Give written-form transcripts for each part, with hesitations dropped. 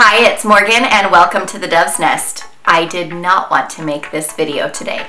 Hi, it's Morgan and welcome to the Dove's Nest. I did not want to make this video today.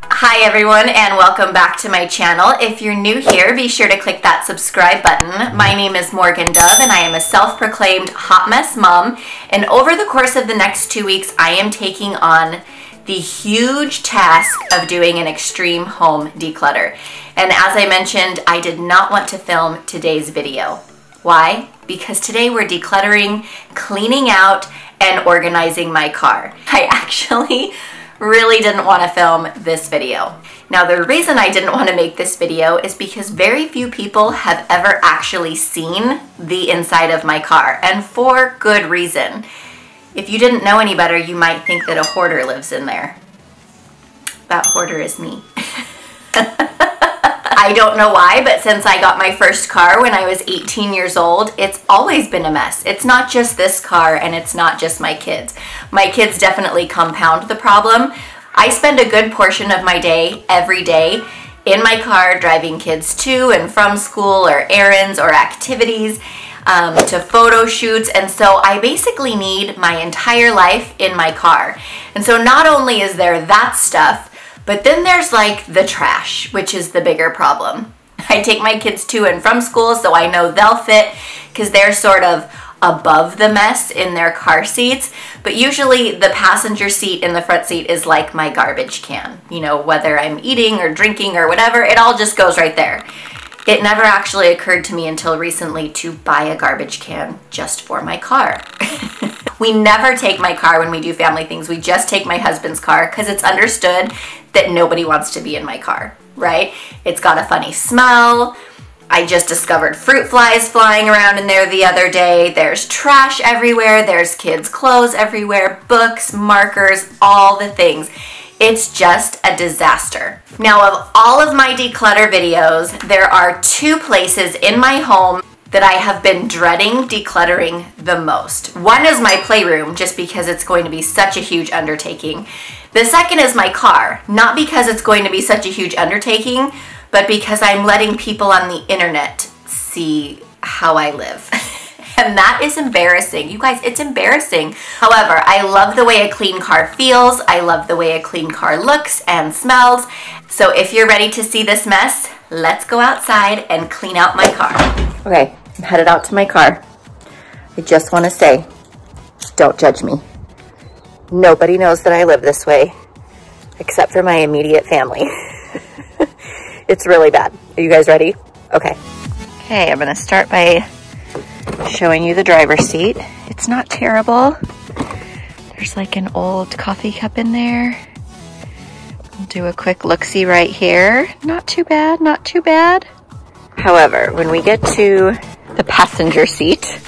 Hi everyone and welcome back to my channel. If you're new here, be sure to click that subscribe button. My name is Morgan Dove and I am a self-proclaimed hot mess mom, and over the course of the next 2 weeks I am taking on the huge task of doing an extreme home declutter. And as I mentioned, I did not want to film today's video. Why? Because today we're decluttering, cleaning out, and organizing my car. I actually really didn't want to film this video. Now, the reason I didn't want to make this video is because very few people have ever actually seen the inside of my car, and for good reason. If you didn't know any better, you might think that a hoarder lives in there. That hoarder is me. I don't know why, but since I got my first car when I was 18 years old, it's always been a mess. It's not just this car and it's not just my kids. My kids definitely compound the problem. I spend a good portion of my day, every day, in my car driving kids to and from school or errands or activities, to photo shoots, and so I basically need my entire life in my car. And so not only is there that stuff, but then there's like the trash, which is the bigger problem. I take my kids to and from school so I know they'll fit because they're sort of above the mess in their car seats, but usually the passenger seat in the front seat is like my garbage can. You know, whether I'm eating or drinking or whatever, it all just goes right there. It never actually occurred to me until recently to buy a garbage can just for my car. We never take my car when we do family things. We just take my husband's car because it's understood that nobody wants to be in my car, right? It's got a funny smell. I just discovered fruit flies flying around in there the other day. There's trash everywhere. There's kids' clothes everywhere, books, markers, all the things. It's just a disaster. Now, of all of my declutter videos, there are two places in my home that I have been dreading decluttering the most. One is my playroom, just because it's going to be such a huge undertaking. The second is my car, not because it's going to be such a huge undertaking, but because I'm letting people on the internet see how I live. And that is embarrassing. You guys, it's embarrassing. However, I love the way a clean car feels. I love the way a clean car looks and smells. So if you're ready to see this mess, let's go outside and clean out my car. Okay, I'm headed out to my car. I just want to say, don't judge me. Nobody knows that I live this way, except for my immediate family. It's really bad. Are you guys ready? Okay. Okay, I'm gonna start by showing you the driver's seat. It's not terrible. There's like an old coffee cup in there. I'll do a quick look-see right here. Not too bad, not too bad. However, when we get to the passenger seat,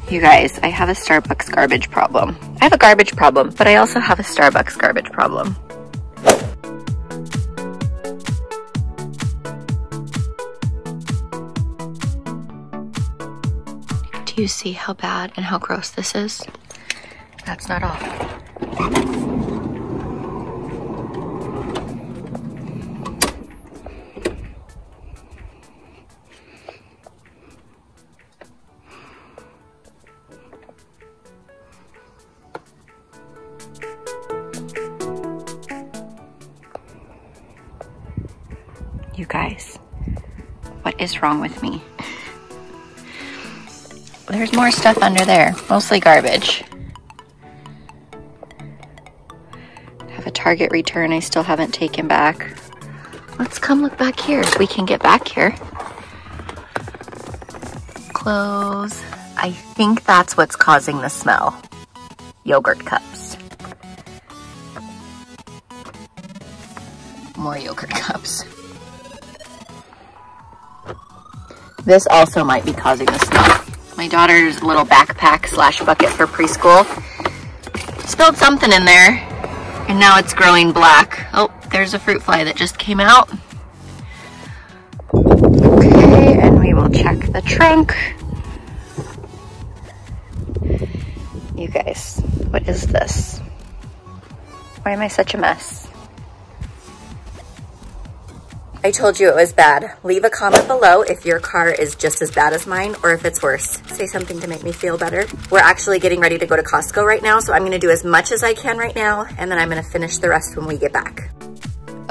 you guys, I have a Starbucks garbage problem. I have a garbage problem, but I also have a Starbucks garbage problem. Do you see how bad and how gross this is? That's not all. You guys, what is wrong with me? There's more stuff under there, mostly garbage. I have a Target return I still haven't taken back. Let's come look back here if we can get back here. Clothes. I think that's what's causing the smell. Yogurt cups. More yogurt cups. This also might be causing the smell. My daughter's little backpack slash bucket for preschool spilled something in there, and now it's growing black. Oh, there's a fruit fly that just came out. Okay, and we will check the trunk. You guys, what is this? Why am I such a mess? I told you it was bad. Leave a comment below if your car is just as bad as mine or if it's worse. Say something to make me feel better. We're actually getting ready to go to Costco right now, so I'm gonna do as much as I can right now, and then I'm gonna finish the rest when we get back.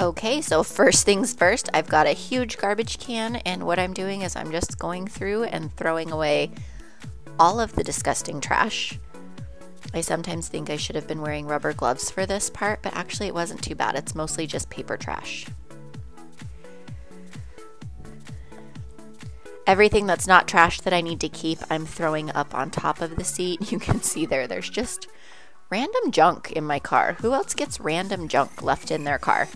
Okay, so first things first, I've got a huge garbage can, and what I'm doing is I'm just going through and throwing away all of the disgusting trash. I sometimes think I should have been wearing rubber gloves for this part, but actually it wasn't too bad. It's mostly just paper trash. Everything that's not trash that I need to keep, I'm throwing up on top of the seat. You can see there's just random junk in my car. Who else gets random junk left in their car?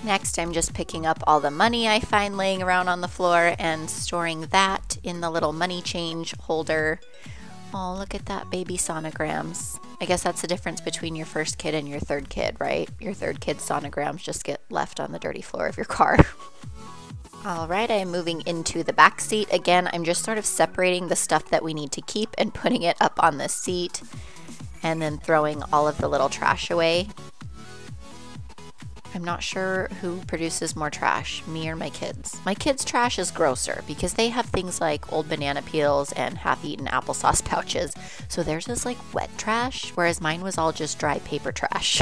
Next, I'm just picking up all the money I find laying around on the floor and storing that in the little money change holder. Oh, look at that, baby sonograms. I guess that's the difference between your first kid and your third kid, right? Your third kid's sonograms just get left on the dirty floor of your car. All right, I am moving into the back seat. Again, I'm just sort of separating the stuff that we need to keep and putting it up on the seat, and then throwing all of the little trash away. I'm not sure who produces more trash, me or my kids. My kids' trash is grosser because they have things like old banana peels and half-eaten applesauce pouches. So theirs is like wet trash, whereas mine was all just dry paper trash.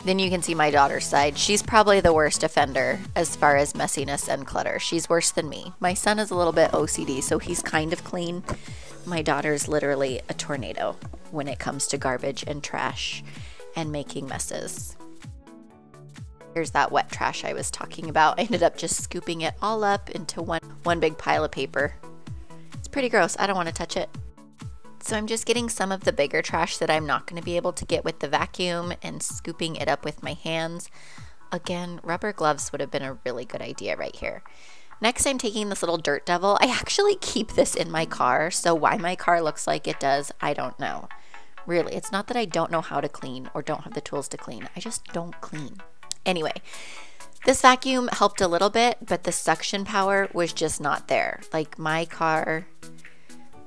Then you can see my daughter's side. She's probably the worst offender as far as messiness and clutter. She's worse than me. My son is a little bit OCD, so he's kind of clean. My daughter's literally a tornado when it comes to garbage and trash and making messes. Here's that wet trash I was talking about. I ended up just scooping it all up into one big pile of paper. It's pretty gross. I don't want to touch it. So I'm just getting some of the bigger trash that I'm not going to be able to get with the vacuum and scooping it up with my hands. Again, rubber gloves would have been a really good idea right here. Next, I'm taking this little dirt devil. I actually keep this in my car, so why my car looks like it does, I don't know. Really, it's not that I don't know how to clean or don't have the tools to clean. I just don't clean. Anyway, this vacuum helped a little bit, but the suction power was just not there. Like my car,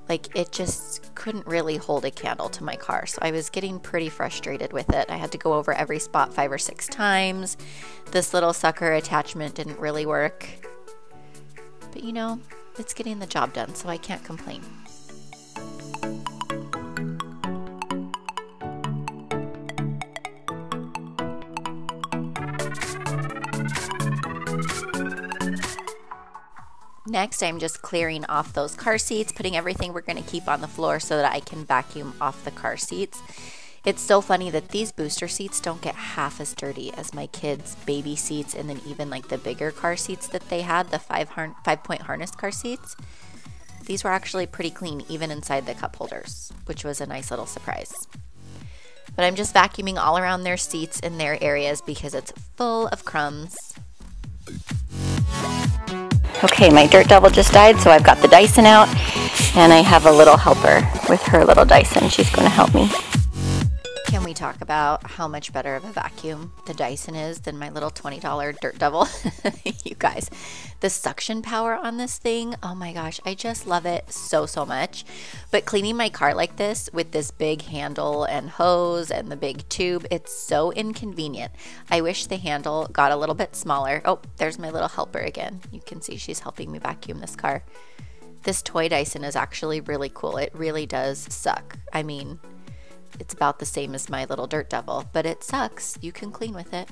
like it just couldn't really hold a candle to my car. So I was getting pretty frustrated with it. I had to go over every spot 5 or 6 times. This little sucker attachment didn't really work. But you know, it's getting the job done, so I can't complain. Next, I'm just clearing off those car seats, putting everything we're going to keep on the floor so that I can vacuum off the car seats. It's so funny that these booster seats don't get half as dirty as my kids' baby seats, and then even like the bigger car seats that they had, the 5-point harness car seats. These were actually pretty clean even inside the cup holders, which was a nice little surprise. But I'm just vacuuming all around their seats in their areas because it's full of crumbs. Okay, my dirt devil just died, so I've got the Dyson out, and I have a little helper with her little Dyson. She's going to help me. Can we talk about how much better of a vacuum the Dyson is than my little $20 dirt devil? You guys, the suction power on this thing, oh my gosh, I just love it so, so much. But cleaning my car like this with this big handle and hose and the big tube, it's so inconvenient. I wish the handle got a little bit smaller. Oh, there's my little helper again. You can see she's helping me vacuum this car. This toy Dyson is actually really cool. It really does suck. I mean, it's about the same as my little dirt devil, but it sucks. You can clean with it.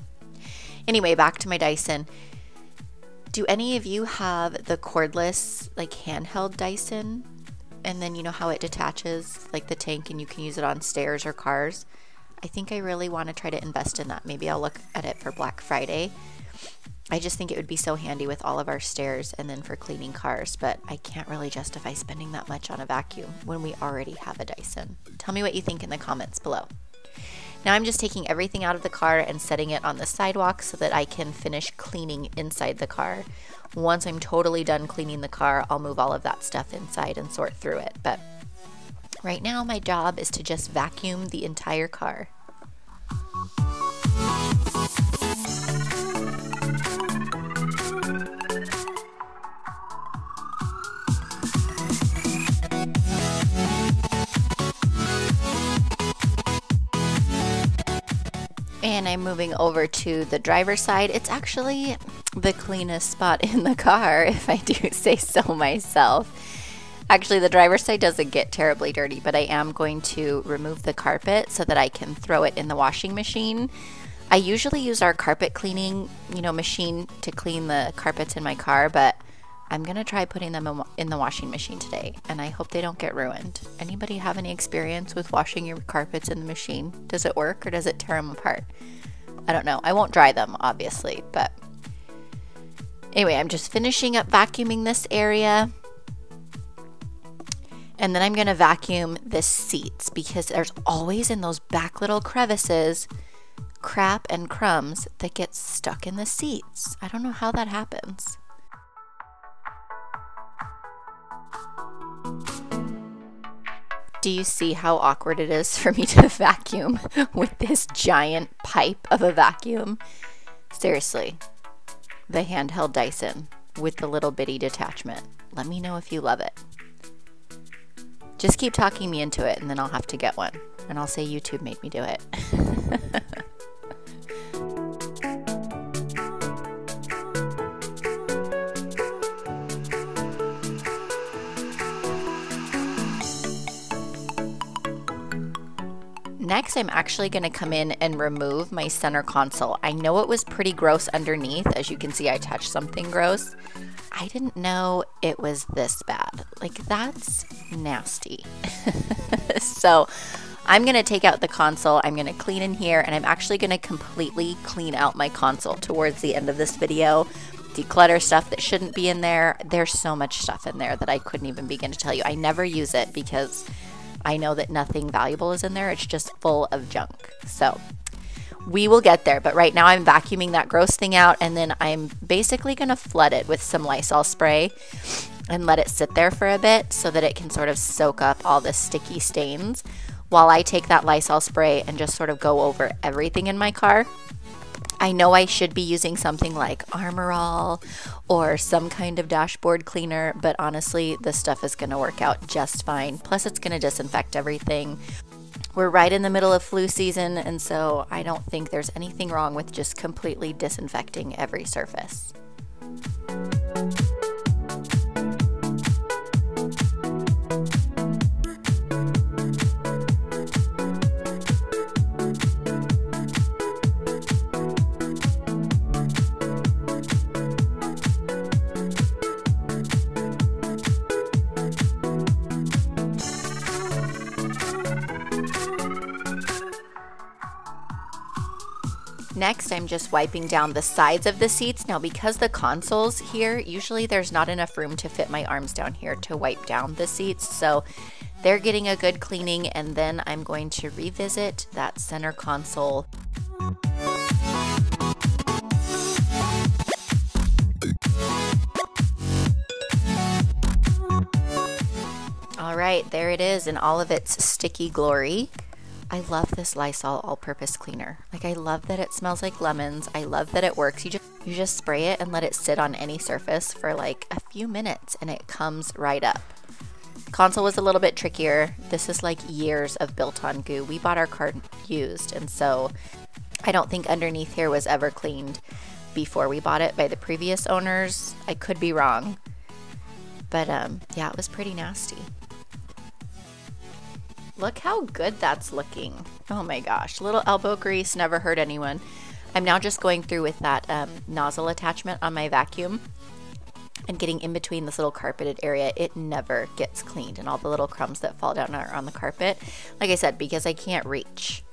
Anyway, back to my Dyson. Do any of you have the cordless, like handheld Dyson? And then you know how it detaches like the tank and you can use it on stairs or cars? I think I really want to try to invest in that. Maybe I'll look at it for Black Friday. I just think it would be so handy with all of our stairs and then for cleaning cars, but I can't really justify spending that much on a vacuum when we already have a Dyson. Tell me what you think in the comments below. Now I'm just taking everything out of the car and setting it on the sidewalk so that I can finish cleaning inside the car. Once I'm totally done cleaning the car, I'll move all of that stuff inside and sort through it. But right now my job is to just vacuum the entire car. and I'm moving over to the driver's side. It's actually the cleanest spot in the car, if I do say so myself. Actually, the driver's side doesn't get terribly dirty, but I am going to remove the carpet so that I can throw it in the washing machine. I usually use our carpet cleaning, machine to clean the carpets in my car, but I'm gonna try putting them in the washing machine today, and I hope they don't get ruined. Anybody have any experience with washing your carpets in the machine? Does it work or does it tear them apart? I don't know. I won't dry them, obviously, but anyway, I'm just finishing up vacuuming this area. And then I'm gonna vacuum the seats because there's always in those back little crevices crap and crumbs that get stuck in the seats. I don't know how that happens. Do you see how awkward it is for me to vacuum with this giant pipe of a vacuum? Seriously, the handheld Dyson with the little bitty detachment. Let me know if you love it. Just keep talking me into it, and then I'll have to get one. And I'll say YouTube made me do it. Next, I'm actually going to come in and remove my center console. I know it was pretty gross underneath. As you can see, I touched something gross. I didn't know it was this bad. Like, that's nasty. So I'm going to take out the console. I'm going to clean in here, and I'm actually going to completely clean out my console towards the end of this video. Declutter stuff that shouldn't be in there. There's so much stuff in there that I couldn't even begin to tell you. I never use it because I know that nothing valuable is in there. It's just full of junk. So we will get there, but right now I'm vacuuming that gross thing out, and then I'm basically going to flood it with some Lysol spray and let it sit there for a bit so that it can sort of soak up all the sticky stains while I take that Lysol spray and just sort of go over everything in my car. I know I should be using something like Armor All or some kind of dashboard cleaner, but honestly, this stuff is going to work out just fine. Plus, it's going to disinfect everything. We're right in the middle of flu season, and so I don't think there's anything wrong with just completely disinfecting every surface. Next, I'm just wiping down the sides of the seats. Now, because the console's here, usually there's not enough room to fit my arms down here to wipe down the seats. So they're getting a good cleaning, and then I'm going to revisit that center console. All right, there it is in all of its sticky glory. I love this Lysol all-purpose cleaner. Like, I love that it smells like lemons. I love that it works. You just spray it and let it sit on any surface for like a few minutes and it comes right up. Console was a little bit trickier. This is like years of built-on goo. We bought our car used, and so I don't think underneath here was ever cleaned before we bought it by the previous owners. I could be wrong. But yeah, it was pretty nasty. Look how good that's looking. Oh my gosh, little elbow grease, never hurt anyone. I'm now just going through with that nozzle attachment on my vacuum and getting in between this little carpeted area. It never gets cleaned, and all the little crumbs that fall down are on the carpet. Like I said, because I can't reach.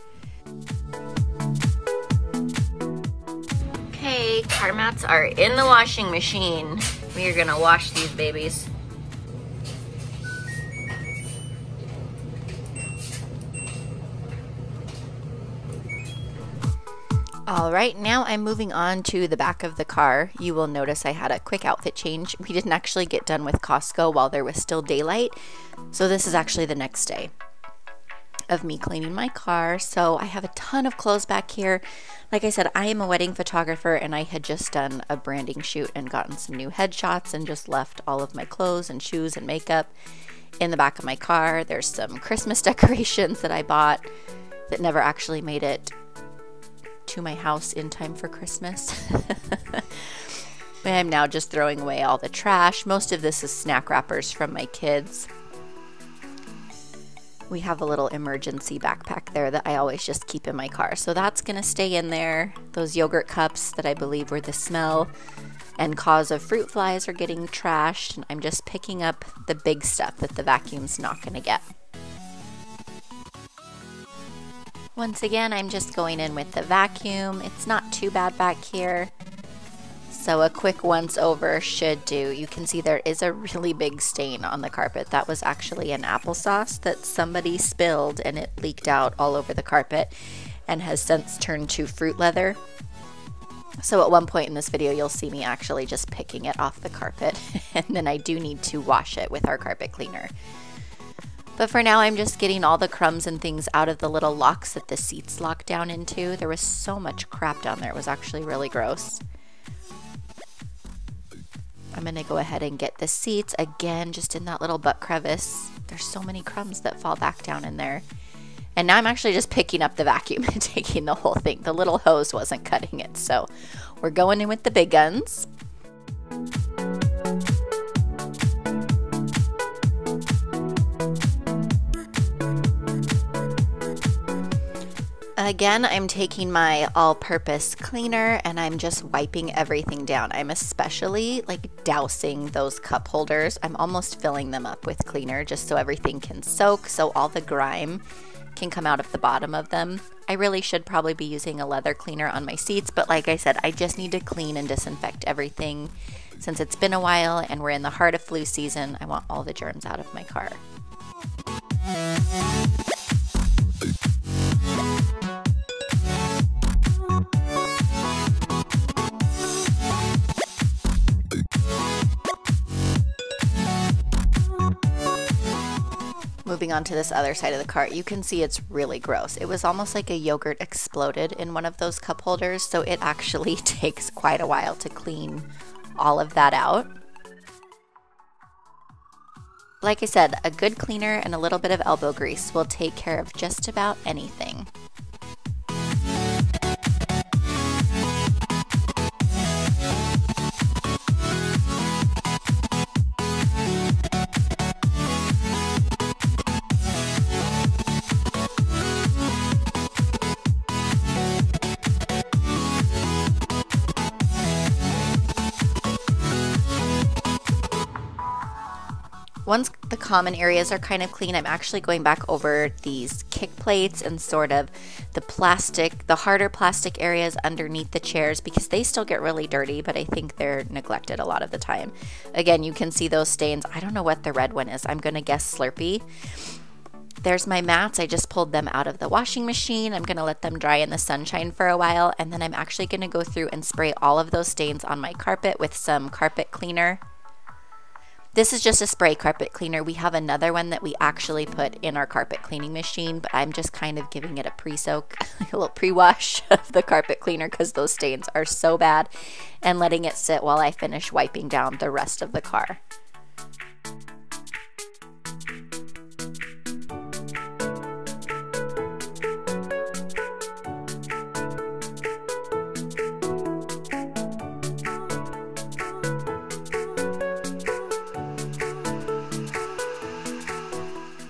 Okay, car mats are in the washing machine. We are gonna wash these babies. All right, now I'm moving on to the back of the car. You will notice I had a quick outfit change. We didn't actually get done with Costco while there was still daylight, so this is actually the next day of me cleaning my car. So I have a ton of clothes back here. Like I said, I am a wedding photographer, and I had just done a branding shoot and gotten some new headshots and just left all of my clothes and shoes and makeup in the back of my car. There's some Christmas decorations that I bought that never actually made it to my house in time for Christmas. I'm now just throwing away all the trash. Most of this is snack wrappers from my kids. We have a little emergency backpack there that I always just keep in my car. So that's going to stay in there. Those yogurt cups that I believe were the smell and cause of fruit flies are getting trashed. And I'm just picking up the big stuff that the vacuum's not going to get. Once again, I'm just going in with the vacuum. It's not too bad back here. So a quick once over should do. You can see there is a really big stain on the carpet. That was actually an applesauce that somebody spilled and it leaked out all over the carpet and has since turned to fruit leather. So at one point in this video, you'll see me actually just picking it off the carpet, and then I do need to wash it with our carpet cleaner. But for now, I'm just getting all the crumbs and things out of the little locks that the seats lock down into. There was so much crap down there. It was actually really gross. I'm going to go ahead and get the seats again, just in that little butt crevice. There's so many crumbs that fall back down in there. And now I'm actually just picking up the vacuum and taking the whole thing. The little hose wasn't cutting it, so we're going in with the big guns. Again, I'm taking my all-purpose cleaner and I'm just wiping everything down. I'm especially like dousing those cup holders. I'm almost filling them up with cleaner just so everything can soak, so all the grime can come out of the bottom of them. I really should probably be using a leather cleaner on my seats, but like I said, I just need to clean and disinfect everything. Since it's been a while and we're in the heart of flu season, I want all the germs out of my car. Moving on to this other side of the cart, you can see it's really gross. It was almost like a yogurt exploded in one of those cup holders, so it actually takes quite a while to clean all of that out. Like I said, a good cleaner and a little bit of elbow grease will take care of just about anything. Once the common areas are kind of clean, I'm actually going back over these kick plates and sort of the harder plastic areas underneath the chairs because they still get really dirty, but I think they're neglected a lot of the time. Again, you can see those stains. I don't know what the red one is. I'm going to guess Slurpee. There's my mats. I just pulled them out of the washing machine. I'm going to let them dry in the sunshine for a while, and then I'm actually going to go through and spray all of those stains on my carpet with some carpet cleaner. This is just a spray carpet cleaner. We have another one that we actually put in our carpet cleaning machine, but I'm just kind of giving it a pre-soak, a little pre-wash of the carpet cleaner because those stains are so bad, and letting it sit while I finish wiping down the rest of the car.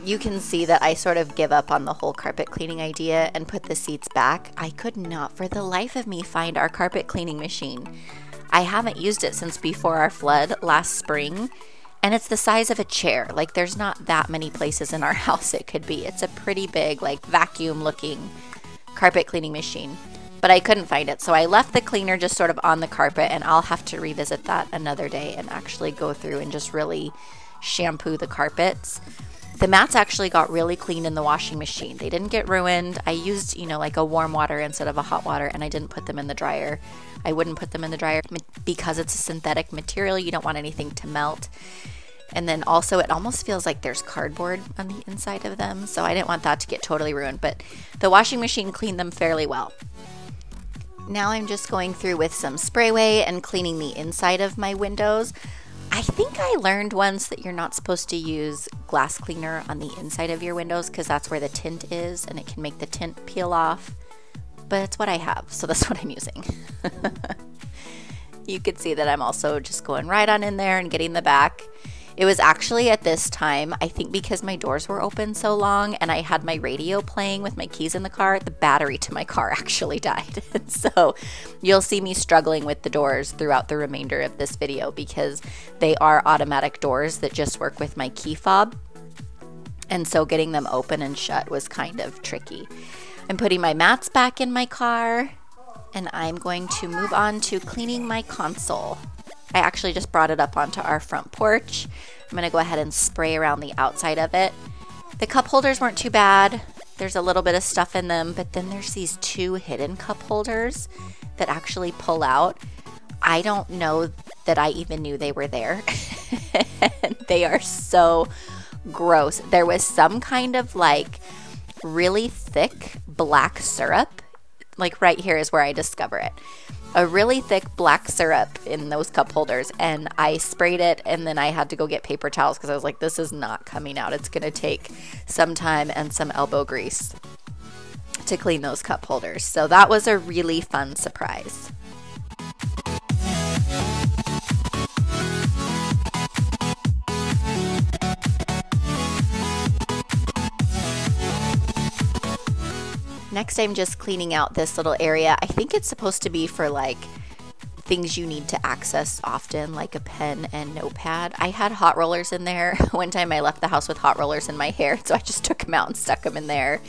You can see that I sort of give up on the whole carpet cleaning idea and put the seats back. I could not for the life of me find our carpet cleaning machine. I haven't used it since before our flood last spring, and it's the size of a chair. Like, there's not that many places in our house it could be. It's a pretty big, like, vacuum looking carpet cleaning machine, but I couldn't find it. So I left the cleaner just sort of on the carpet, and I'll have to revisit that another day and actually go through and just really shampoo the carpets. The mats actually got really clean in the washing machine. They didn't get ruined. I used, like a warm water instead of a hot water, and I didn't put them in the dryer. I wouldn't put them in the dryer because it's a synthetic material. You don't want anything to melt. And then also it almost feels like there's cardboard on the inside of them, so I didn't want that to get totally ruined, but the washing machine cleaned them fairly well. Now I'm just going through with some Sprayway and cleaning the inside of my windows. I think I learned once that you're not supposed to use glass cleaner on the inside of your windows because that's where the tint is and it can make the tint peel off. but it's what I have, so that's what I'm using. You could see that I'm also just going right on in there and getting the back. It was actually at this time, I think because my doors were open so long and I had my radio playing with my keys in the car, the battery to my car actually died. And so you'll see me struggling with the doors throughout the remainder of this video because they are automatic doors that just work with my key fob. And so getting them open and shut was kind of tricky. I'm putting my mats back in my car and I'm going to move on to cleaning my console. I actually just brought it up onto our front porch. I'm going to go ahead and spray around the outside of it. The cup holders weren't too bad. There's a little bit of stuff in them, but then there's these 2 hidden cup holders that actually pull out. I don't know that I even knew they were there. They are so gross. There was some kind of like really thick black syrup. Like right here is where I discover it. A really thick black syrup in those cup holders, and I sprayed it, and then I had to go get paper towels because I was like, this is not coming out. It's going to take some time and some elbow grease to clean those cup holders. So that was a really fun surprise. Next, I'm just cleaning out this little area. I think it's supposed to be for like things you need to access often, like a pen and notepad. I had hot rollers in there. One time I left the house with hot rollers in my hair, so I just took them out and stuck them in there.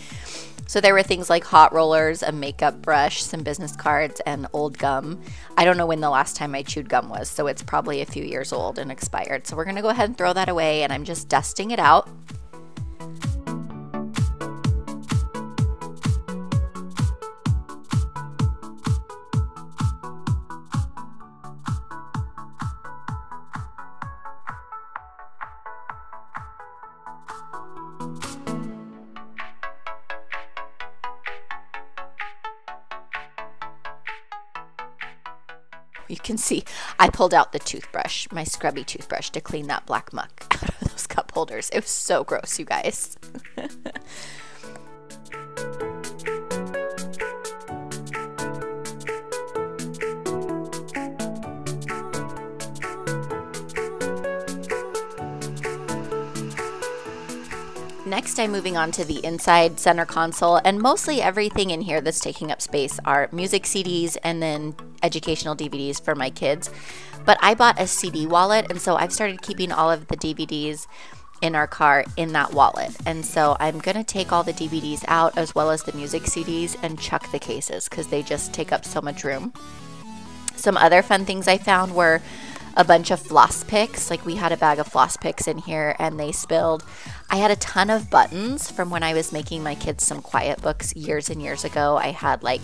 So there were things like hot rollers, a makeup brush, some business cards, and old gum. I don't know when the last time I chewed gum was, so it's probably a few years old and expired. So we're gonna go ahead and throw that away, and I'm just dusting it out. You can see I pulled out the toothbrush, my scrubby toothbrush, to clean that black muck out of those cup holders. It was so gross, you guys. Next, I'm moving on to the inside center console, and mostly everything in here that's taking up space are music CDs and then educational DVDs for my kids. But I bought a CD wallet, and so I've started keeping all of the DVDs in our car in that wallet. And so I'm going to take all the DVDs out as well as the music CDs and chuck the cases because they just take up so much room. Some other fun things I found were a bunch of floss picks. Like we had a bag of floss picks in here and they spilled. I had a ton of buttons from when I was making my kids some quiet books years and years ago. I had like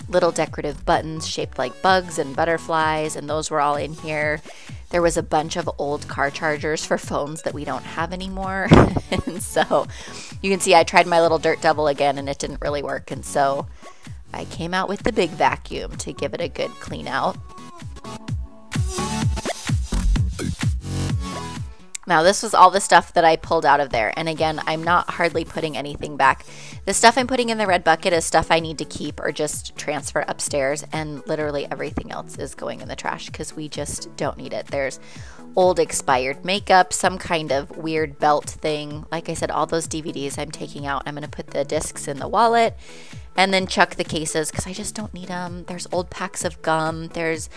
little decorative buttons shaped like bugs and butterflies, and those were all in here. There was a bunch of old car chargers for phones that we don't have anymore. And so you can see I tried my little Dirt Devil again and it didn't really work. And so I came out with the big vacuum to give it a good clean out. Now this was all the stuff that I pulled out of there, and again, I'm not hardly putting anything back. The stuff I'm putting in the red bucket is stuff I need to keep or just transfer upstairs, and literally everything else is going in the trash because we just don't need it. There's old expired makeup, some kind of weird belt thing. Like I said, all those DVDs I'm taking out. I'm going to put the discs in the wallet and then chuck the cases because I just don't need them. There's old packs of gum. There's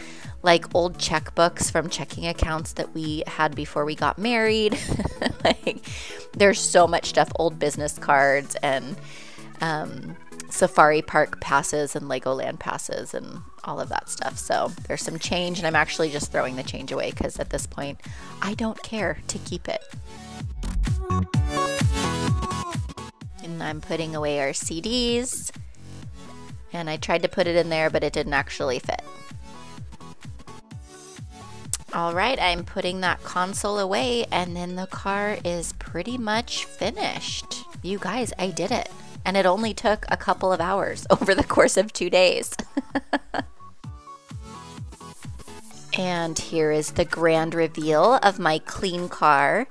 like old checkbooks from checking accounts that we had before we got married. Like there's so much stuff, old business cards and safari park passes and Legoland passes and all of that stuff. So there's some change, and I'm actually just throwing the change away because at this point I don't care to keep it. And I'm putting away our CDs, and I tried to put it in there but it didn't actually fit. All right, I'm putting that console away, and then the car is pretty much finished. You guys, I did it. And it only took a couple of hours over the course of 2 days. And here is the grand reveal of my clean car.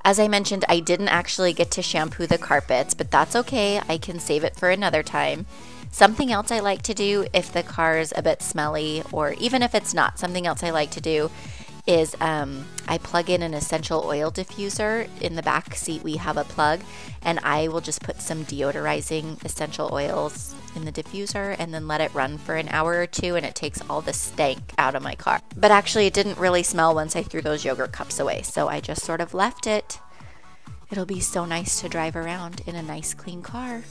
As I mentioned, I didn't actually get to shampoo the carpets, but that's okay. I can save it for another time. Something else I like to do if the car's a bit smelly, or even if it's not, something else I like to do is I plug in an essential oil diffuser. In the back seat we have a plug, and I will just put some deodorizing essential oils in the diffuser and then let it run for an hour or two, and it takes all the stank out of my car. But actually it didn't really smell once I threw those yogurt cups away, so I just sort of left it. It'll be so nice to drive around in a nice clean car.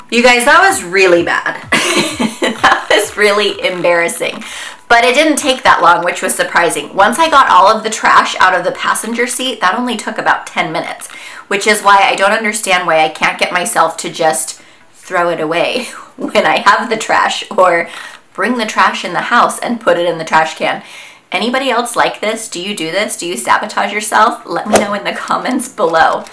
You guys, that was really bad. That was really embarrassing. But it didn't take that long, which was surprising. Once I got all of the trash out of the passenger seat, that only took about 10 minutes, which is why I don't understand why I can't get myself to just throw it away when I have the trash, or bring the trash in the house and put it in the trash can. Anybody else like this? Do you do this? Do you sabotage yourself? Let me know in the comments below.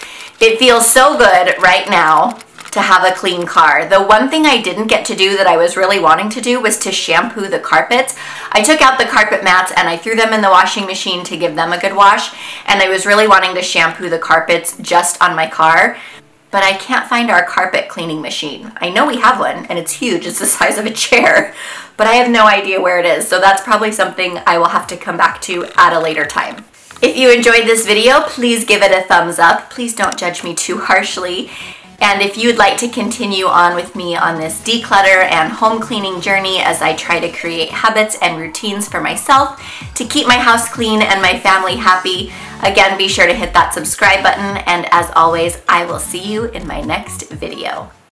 It feels so good right now to have a clean car. The one thing I didn't get to do that I was really wanting to do was to shampoo the carpets. I took out the carpet mats and I threw them in the washing machine to give them a good wash, and I was really wanting to shampoo the carpets just on my car, but I can't find our carpet cleaning machine. I know we have one and it's huge, it's the size of a chair, but I have no idea where it is, so that's probably something I will have to come back to at a later time. If you enjoyed this video, please give it a thumbs up. Please don't judge me too harshly. And if you'd like to continue on with me on this declutter and home cleaning journey as I try to create habits and routines for myself to keep my house clean and my family happy, again, be sure to hit that subscribe button. And as always, I will see you in my next video.